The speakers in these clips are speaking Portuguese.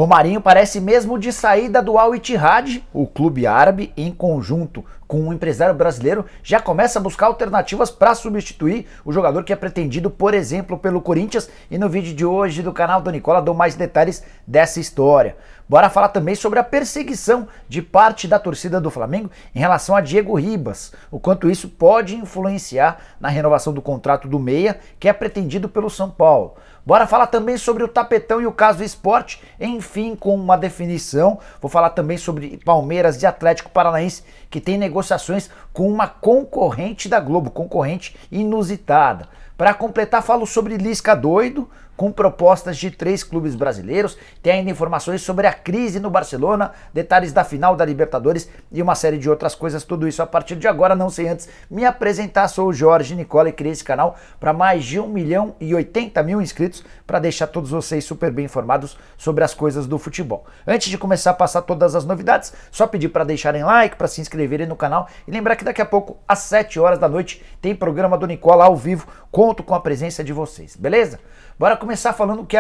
Romarinho parece mesmo de saída do Al Ittihad. O clube árabe, em conjunto com um empresário brasileiro, já começa a buscar alternativas para substituir o jogador que é pretendido, por exemplo, pelo Corinthians. E no vídeo de hoje do canal do Nicola dou mais detalhes dessa história. Bora falar também sobre a perseguição de parte da torcida do Flamengo em relação a Diego Ribas, o quanto isso pode influenciar na renovação do contrato do meia, que é pretendido pelo São Paulo. Bora falar também sobre o tapetão e o caso Sport, enfim, com uma definição. Vou falar também sobre Palmeiras e Atlético Paranaense, que tem negociações com uma concorrente da Globo, concorrente inusitada. Para completar, falo sobre Lisca doido, com propostas de 3 clubes brasileiros. Tem ainda informações sobre a crise no Barcelona, detalhes da final da Libertadores e uma série de outras coisas. Tudo isso a partir de agora, não sei antes me apresentar. Sou o Jorge Nicola e criei esse canal para mais de 1.080.000 inscritos, para deixar todos vocês super bem informados sobre as coisas do futebol. Antes de começar a passar todas as novidades, só pedir para deixarem like, para se inscreverem no canal e lembrar que daqui a pouco, às 7 horas da noite, tem programa do Nicola ao vivo. Conto com a presença de vocês, beleza? Bora começar falando que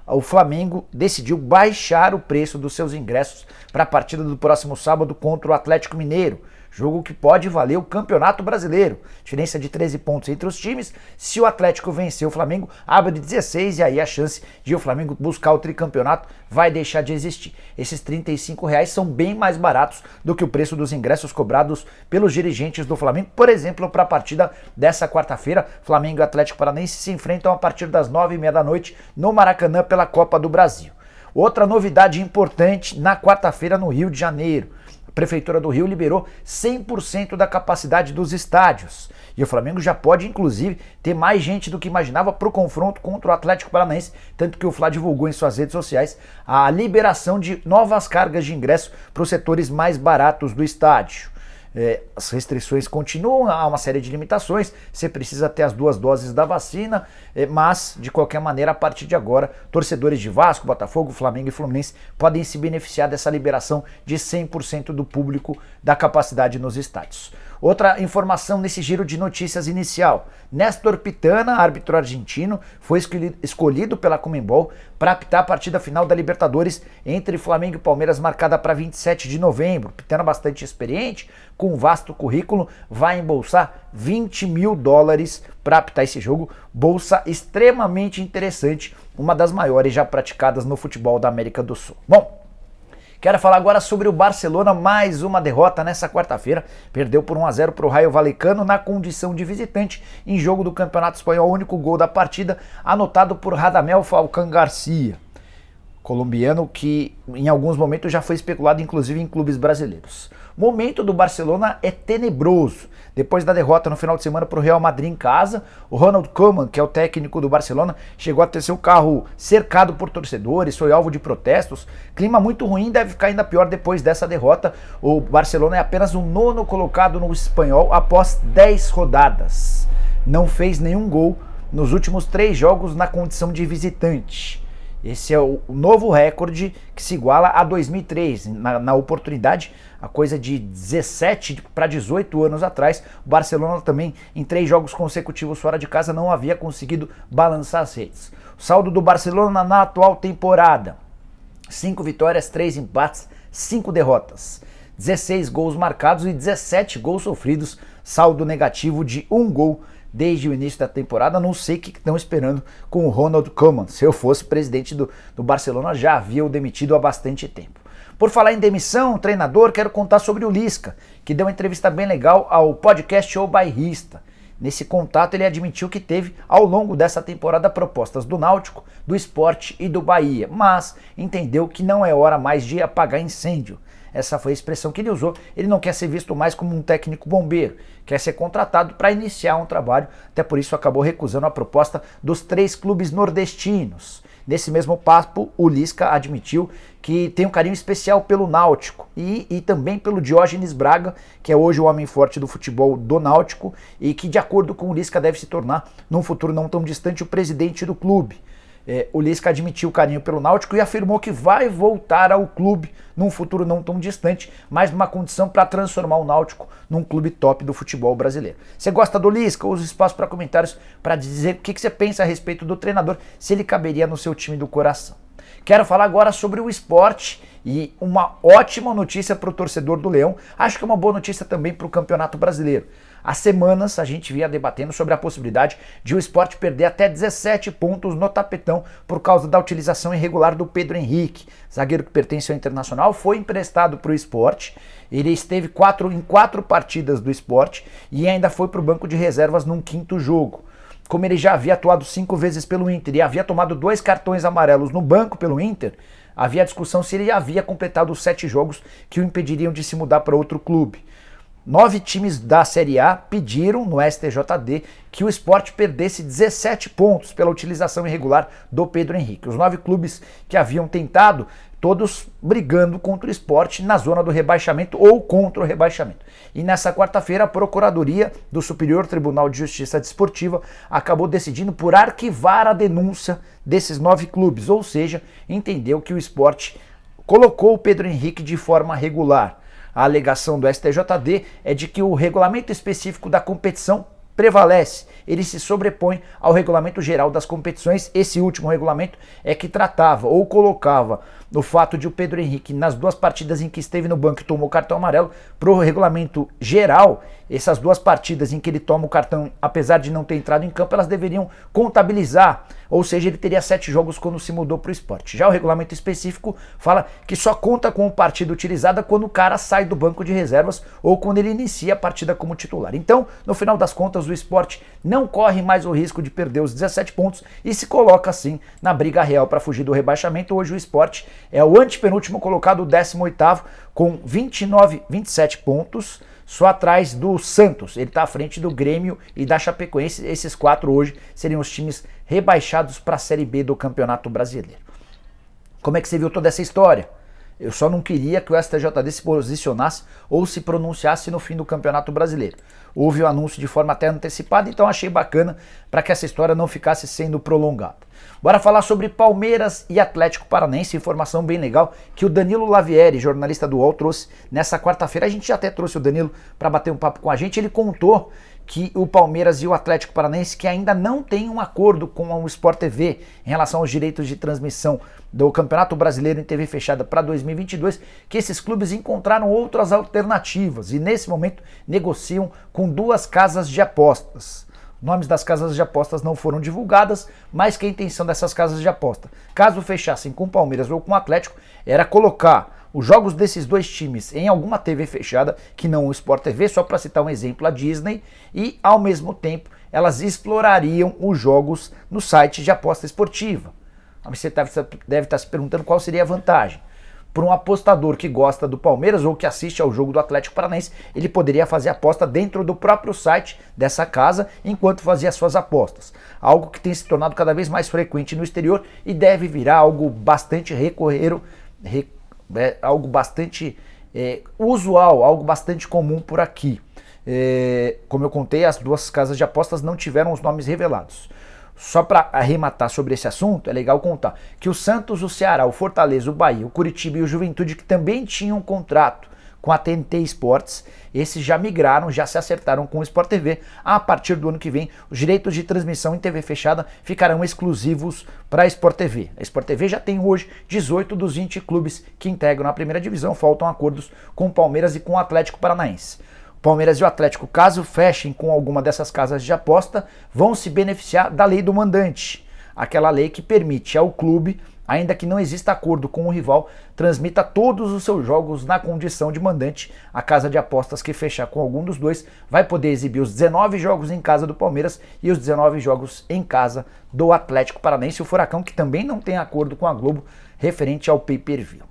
o Flamengo decidiu baixar o preço dos seus ingressos para a partida do próximo sábado contra o Atlético Mineiro. Jogo que pode valer o Campeonato Brasileiro. Diferença de 13 pontos entre os times. Se o Atlético vencer o Flamengo, abre 16 e aí a chance de o Flamengo buscar o tricampeonato vai deixar de existir. Esses R$35 são bem mais baratos do que o preço dos ingressos cobrados pelos dirigentes do Flamengo. Por exemplo, para a partida dessa quarta-feira, Flamengo e Atlético Paranaense se enfrentam a partir das 9h30 da noite no Maracanã pela Copa do Brasil. Outra novidade importante na quarta-feira no Rio de Janeiro. A Prefeitura do Rio liberou 100% da capacidade dos estádios. E o Flamengo já pode, inclusive, ter mais gente do que imaginava para o confronto contra o Atlético Paranaense, tanto que o Fla divulgou em suas redes sociais a liberação de novas cargas de ingresso para os setores mais baratos do estádio. As restrições continuam, há uma série de limitações, você precisa ter as 2 doses da vacina, mas de qualquer maneira, a partir de agora, torcedores de Vasco, Botafogo, Flamengo e Fluminense podem se beneficiar dessa liberação de 100% do público da capacidade nos estádios. Outra informação nesse giro de notícias inicial: Néstor Pitana, árbitro argentino, foi escolhido pela Conmebol para apitar a partida final da Libertadores entre Flamengo e Palmeiras, marcada para 27 de novembro. Pitana, bastante experiente, com um vasto currículo, vai embolsar $20 mil para apitar esse jogo. Bolsa extremamente interessante, uma das maiores já praticadas no futebol da América do Sul. Bom, quero falar agora sobre o Barcelona, mais uma derrota nessa quarta-feira. Perdeu por 1-0 para o Rayo Vallecano na condição de visitante em jogo do Campeonato Espanhol. O único gol da partida anotado por Radamel Falcán Garcia, colombiano que em alguns momentos já foi especulado inclusive em clubes brasileiros. O momento do Barcelona é tenebroso. Depois da derrota no final de semana para o Real Madrid em casa, o Ronald Koeman, que é o técnico do Barcelona, chegou a ter seu carro cercado por torcedores, foi alvo de protestos. Clima muito ruim, deve ficar ainda pior depois dessa derrota. O Barcelona é apenas o 9º colocado no espanhol após 10 rodadas. Não fez nenhum gol nos últimos 3 jogos na condição de visitante. Esse é o novo recorde, que se iguala a 2003. Na oportunidade, a coisa de 17 para 18 anos atrás, o Barcelona também, em 3 jogos consecutivos fora de casa, não havia conseguido balançar as redes. O saldo do Barcelona na atual temporada: 5 vitórias, 3 empates, 5 derrotas. 16 gols marcados e 17 gols sofridos, saldo negativo de 1 gol desde o início da temporada. Não sei o que estão esperando com o Ronald Koeman. Se eu fosse presidente do Barcelona, já havia o demitido há bastante tempo. Por falar em demissão, treinador, quero contar sobre o Lisca, que deu uma entrevista bem legal ao podcast O Bairrista. Nesse contato, ele admitiu que teve, ao longo dessa temporada, propostas do Náutico, do Sport e do Bahia, mas entendeu que não é hora mais de apagar incêndio. Essa foi a expressão que ele usou. Ele não quer ser visto mais como um técnico bombeiro, quer ser contratado para iniciar um trabalho, até por isso acabou recusando a proposta dos 3 clubes nordestinos. Nesse mesmo papo, o Lisca admitiu que tem um carinho especial pelo Náutico e também pelo Diógenes Braga, que é hoje o homem forte do futebol do Náutico e que, de acordo com o Lisca, deve se tornar, num futuro não tão distante, o presidente do clube. O Lisca admitiu o carinho pelo Náutico e afirmou que vai voltar ao clube num futuro não tão distante, mas numa condição para transformar o Náutico num clube top do futebol brasileiro. Você gosta do Lisca? Usa o espaço para comentários para dizer o que você pensa a respeito do treinador, se ele caberia no seu time do coração. Quero falar agora sobre o esporte e uma ótima notícia para o torcedor do Leão. Acho que é uma boa notícia também para o Campeonato Brasileiro. Há semanas a gente vinha debatendo sobre a possibilidade de o Sport perder até 17 pontos no tapetão por causa da utilização irregular do Pedro Henrique. Zagueiro que pertence ao Internacional, foi emprestado para o Sport. Ele esteve em quatro partidas do Sport e ainda foi para o banco de reservas num quinto jogo. Como ele já havia atuado 5 vezes pelo Inter e havia tomado 2 cartões amarelos no banco pelo Inter, havia discussão se ele havia completado os 7 jogos que o impediriam de se mudar para outro clube. 9 times da Série A pediram no STJD que o Sport perdesse 17 pontos pela utilização irregular do Pedro Henrique. Os 9 clubes que haviam tentado, todos brigando contra o Sport na zona do rebaixamento ou contra o rebaixamento. E nessa quarta-feira a Procuradoria do Superior Tribunal de Justiça Desportiva acabou decidindo por arquivar a denúncia desses 9 clubes, ou seja, entendeu que o Sport colocou o Pedro Henrique de forma regular. A alegação do STJD é de que o regulamento específico da competição prevalece, ele se sobrepõe ao regulamento geral das competições. Esse último regulamento é que tratava ou colocava o fato de o Pedro Henrique, nas 2 partidas em que esteve no banco e tomou cartão amarelo, para o regulamento geral, essas 2 partidas em que ele toma o cartão, apesar de não ter entrado em campo, elas deveriam contabilizar, ou seja, ele teria 7 jogos quando se mudou para o Sport. Já o regulamento específico fala que só conta com partida utilizada quando o cara sai do banco de reservas ou quando ele inicia a partida como titular. Então, no final das contas, o Sport não corre mais o risco de perder os 17 pontos e se coloca assim na briga real para fugir do rebaixamento. Hoje o Sport é o antepenúltimo colocado, o 18º, com 27 pontos, só atrás do Santos. Ele está à frente do Grêmio e da Chapecoense. Esses 4 hoje seriam os times rebaixados para a Série B do Campeonato Brasileiro. Como é que você viu toda essa história? Eu só não queria que o STJD se posicionasse ou se pronunciasse no fim do Campeonato Brasileiro. Houve o anúncio de forma até antecipada, então achei bacana para que essa história não ficasse sendo prolongada. Bora falar sobre Palmeiras e Atlético Paranaense, informação bem legal que o Danilo Lavieri, jornalista do UOL, trouxe nessa quarta-feira. A gente já até trouxe o Danilo para bater um papo com a gente. Ele contou que o Palmeiras e o Atlético Paranaense, que ainda não tem um acordo com o Sport TV em relação aos direitos de transmissão do Campeonato Brasileiro em TV fechada para 2022, que esses clubes encontraram outras alternativas e nesse momento negociam com 2 casas de apostas. Nomes das casas de apostas não foram divulgadas, mas que a intenção dessas casas de aposta, caso fechassem com o Palmeiras ou com o Atlético, era colocar os jogos desses 2 times em alguma TV fechada, que não o Sport TV, só para citar um exemplo, a Disney, e ao mesmo tempo elas explorariam os jogos no site de aposta esportiva. Você deve estar se perguntando qual seria a vantagem. Para um apostador que gosta do Palmeiras ou que assiste ao jogo do Atlético Paranaense, ele poderia fazer aposta dentro do próprio site dessa casa enquanto fazia suas apostas. Algo que tem se tornado cada vez mais frequente no exterior e deve virar algo bastante algo bastante usual, algo bastante comum por aqui. Como eu contei, as 2 casas de apostas não tiveram os nomes revelados. Só para arrematar sobre esse assunto, é legal contar que o Santos, o Ceará, o Fortaleza, o Bahia, o Curitiba e o Juventude, que também tinham um contrato com a TNT Esportes, esses já migraram, já se acertaram com o Sport TV. A partir do ano que vem, os direitos de transmissão em TV fechada ficarão exclusivos para a Sport TV. A Sport TV já tem hoje 18 dos 20 clubes que integram a primeira divisão, faltam acordos com o Palmeiras e com o Atlético Paranaense. Palmeiras e o Atlético, caso fechem com alguma dessas casas de aposta, vão se beneficiar da lei do mandante, aquela lei que permite ao clube, ainda que não exista acordo com o rival, transmita todos os seus jogos na condição de mandante. A casa de apostas que fechar com algum dos 2 vai poder exibir os 19 jogos em casa do Palmeiras e os 19 jogos em casa do Atlético Paranaense, o Furacão, que também não tem acordo com a Globo referente ao pay-per-view.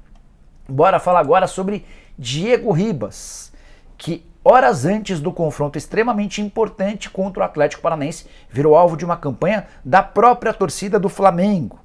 Bora falar agora sobre Diego Ribas, que horas antes do confronto extremamente importante contra o Atlético Paranaense, virou alvo de uma campanha da própria torcida do Flamengo.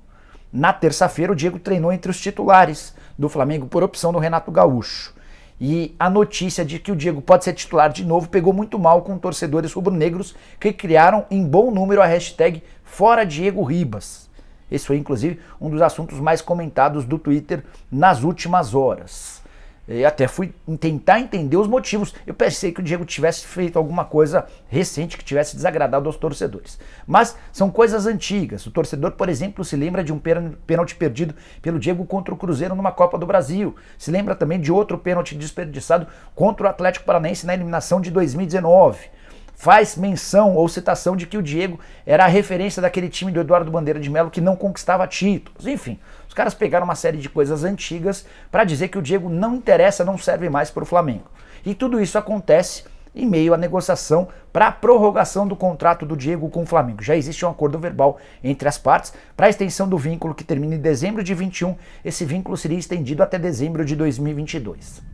Na terça-feira, o Diego treinou entre os titulares do Flamengo por opção do Renato Gaúcho. E a notícia de que o Diego pode ser titular de novo pegou muito mal com torcedores rubro-negros que criaram em bom número a hashtag #ForaDiegoRibas. Esse foi, inclusive, um dos assuntos mais comentados do Twitter nas últimas horas. Eu até fui tentar entender os motivos. Eu pensei que o Diego tivesse feito alguma coisa recente que tivesse desagradado aos torcedores. Mas são coisas antigas. O torcedor, por exemplo, se lembra de um pênalti perdido pelo Diego contra o Cruzeiro numa Copa do Brasil. Se lembra também de outro pênalti desperdiçado contra o Atlético Paranaense na eliminação de 2019. Faz menção ou citação de que o Diego era a referência daquele time do Eduardo Bandeira de Melo que não conquistava títulos. Enfim, os caras pegaram uma série de coisas antigas para dizer que o Diego não interessa, não serve mais para o Flamengo. E tudo isso acontece em meio à negociação para a prorrogação do contrato do Diego com o Flamengo. Já existe um acordo verbal entre as partes para a extensão do vínculo que termina em dezembro de 21. Esse vínculo seria estendido até dezembro de 2022.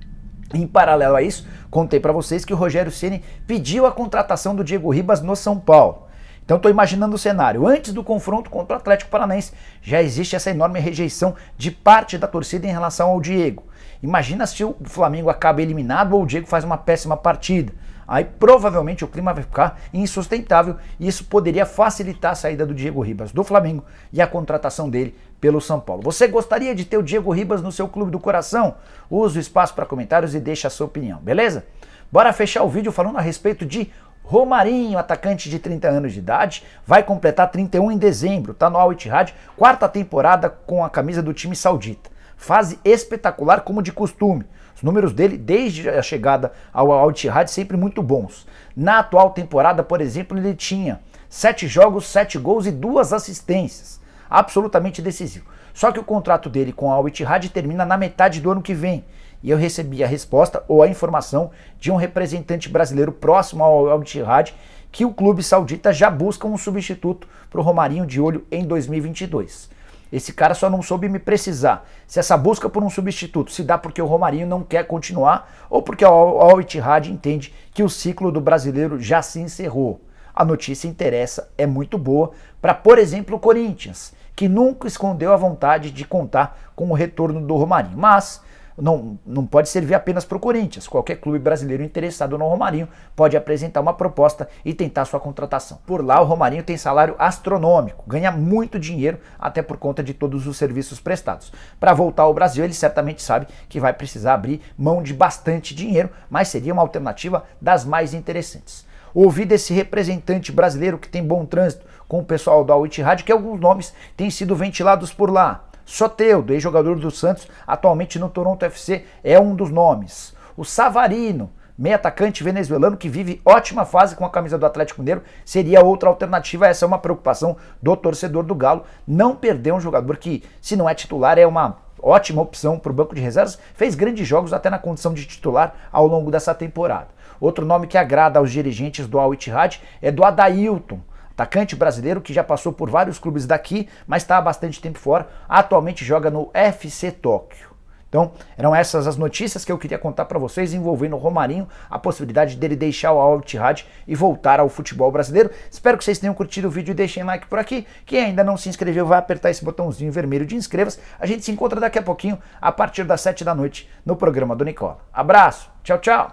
Em paralelo a isso, contei para vocês que o Rogério Ceni pediu a contratação do Diego Ribas no São Paulo. Então estou imaginando o cenário. Antes do confronto contra o Atlético Paranaense, já existe essa enorme rejeição de parte da torcida em relação ao Diego. Imagina se o Flamengo acaba eliminado ou o Diego faz uma péssima partida. Aí provavelmente o clima vai ficar insustentável e isso poderia facilitar a saída do Diego Ribas do Flamengo e a contratação dele pelo São Paulo. Você gostaria de ter o Diego Ribas no seu clube do coração? Use o espaço para comentários e deixe a sua opinião, beleza? Bora fechar o vídeo falando a respeito de Romarinho, atacante de 30 anos de idade, vai completar 31 em dezembro, tá no Al Ittihad, quarta temporada com a camisa do time saudita. Fase espetacular como de costume. Os números dele, desde a chegada ao Al Ittihad, sempre muito bons. Na atual temporada, por exemplo, ele tinha 7 jogos, 7 gols e 2 assistências. Absolutamente decisivo. Só que o contrato dele com o Al Ittihad termina na metade do ano que vem. E eu recebi a resposta ou a informação de um representante brasileiro próximo ao Al Ittihad que o clube saudita já busca um substituto para o Romarinho de olho em 2022. Esse cara só não soube me precisar se essa busca por um substituto se dá porque o Romarinho não quer continuar ou porque o Al Ittihad entende que o ciclo do brasileiro já se encerrou. A notícia interessa, é muito boa para, por exemplo, o Corinthians, que nunca escondeu a vontade de contar com o retorno do Romarinho. Mas não pode servir apenas para o Corinthians. Qualquer clube brasileiro interessado no Romarinho pode apresentar uma proposta e tentar sua contratação. Por lá, o Romarinho tem salário astronômico, ganha muito dinheiro, até por conta de todos os serviços prestados. Para voltar ao Brasil, ele certamente sabe que vai precisar abrir mão de bastante dinheiro, mas seria uma alternativa das mais interessantes. Ouvi desse representante brasileiro que tem bom trânsito com o pessoal do Al Ittihad que alguns nomes têm sido ventilados por lá. Soteldo, ex-jogador do Santos, atualmente no Toronto FC, é um dos nomes. O Savarino, meio atacante venezuelano que vive ótima fase com a camisa do Atlético Mineiro, seria outra alternativa. Essa é uma preocupação do torcedor do Galo. Não perder um jogador que, se não é titular, é uma ótima opção para o banco de reservas. Fez grandes jogos até na condição de titular ao longo dessa temporada. Outro nome que agrada aos dirigentes do Al Ittihad é do Adailton, atacante brasileiro que já passou por vários clubes daqui, mas está há bastante tempo fora, atualmente joga no FC Tóquio. Então, eram essas as notícias que eu queria contar para vocês envolvendo o Romarinho, a possibilidade dele deixar o Al Ittihad e voltar ao futebol brasileiro. Espero que vocês tenham curtido o vídeo e deixem like por aqui. Quem ainda não se inscreveu vai apertar esse botãozinho vermelho de inscreva-se. A gente se encontra daqui a pouquinho, a partir das 7 da noite, no programa do Nicola. Abraço, tchau, tchau!